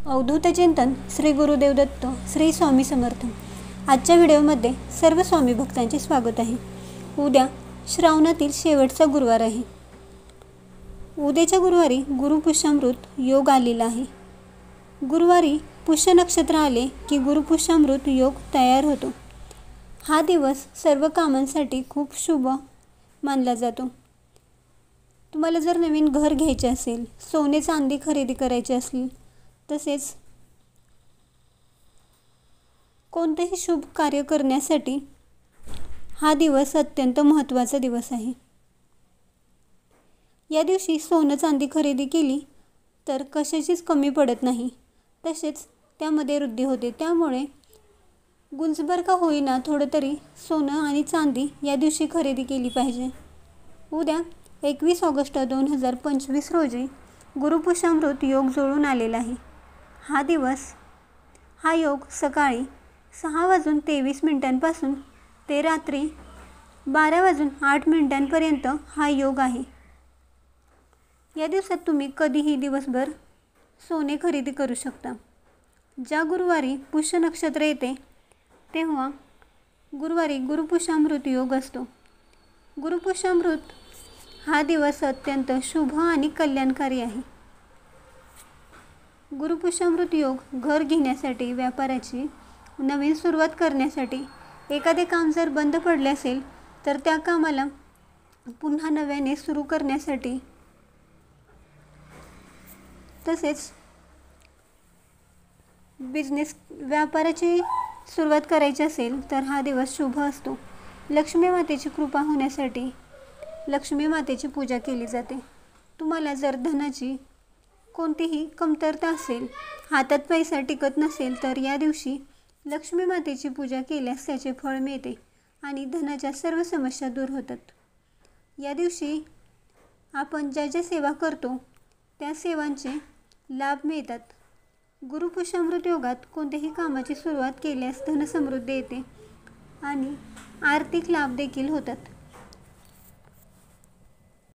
अवधूत चिंतन श्री गुरुदेव दत्त श्री स्वामी समर्थ। आजच्या व्हिडिओमध्ये सर्व स्वामी भक्तांचे स्वागत आहे। उद्या श्रावणातील शेवटचा गुरुवार आहे। उद्याच्या गुरुवारी गुरुपुष्यामृत योग आलेला आहे। गुरुवारी पुष्य नक्षत्र आले की गुरुपुष्यामृत योग तयार होतो। हा दिवस सर्व कामांसाठी खूप शुभ मानला जातो। तुम्हाला जर नवीन घर घ्यायचे असेल, सोने चांदी खरेदी करायची असली, तसेच कोणतेही शुभ कार्य करण्यासाठी हा दिवस अत्यंत महत्त्वाचा दिवस आहे। या दिवशी सोनं चांदी खरेदी केली तर कशाचीच कमी पडत नाही, तसेच त्यामध्ये वृद्धी होते। त्यामुळे गुंजभर का होईना थोडं तरी सोनं आणि चांदी या दिवशी खरेदी केली पाहिजे। उद्या 21 ऑगस्ट 2025 रोजी गुरुपुष्यामृत योग जुळून आलेला आहे। हा योग सकाळी 6:23 ते रात्री 12:08 हा योग आहे। या दिवसात तुम्ही कधीही दिवसभर सोने खरेदी करू शकता। ज्या गुरुवारी पुष्य नक्षत्र येते तेव्हा गुरुवारी गुरुपुष्यामृत योग असतो। गुरुपुष्यामृत हा दिवस अत्यंत शुभ आणि कल्याणकारी आहे। गुरुपुष्यामृत योग घर घेण्यासाठी, व्यापाराची नवीन सुरुवात करण्यासाठी, एखादे काम जर बंद पडले असेल तर त्या कामाला पुन्हा नव्याने सुरू करण्यासाठी, तसेच व्यापाराची सुरुवात करायची असेल तर हा दिवस शुभ असतो। लक्ष्मी मातेची कृपा होण्यासाठी लक्ष्मी मातेची पूजा केली जाते। तुम्हाला जर धनाची कोणतीही कमतरता असेल, हातात पैसा टिकत नसेल, तर या दिवशी लक्ष्मी मातेची पूजा केल्यास त्याचे फळ मिळते आणि धनाच्या सर्व समस्या दूर होतात। या दिवशी आपण ज्या ज्या सेवा करतो त्या सेवांचे लाभ मिळतात। गुरुपुष्यामृत योगात कोणत्याही कामाची सुरुवात केल्यास धनसमृद्धी येते आणि आर्थिक लाभ देखील होतात।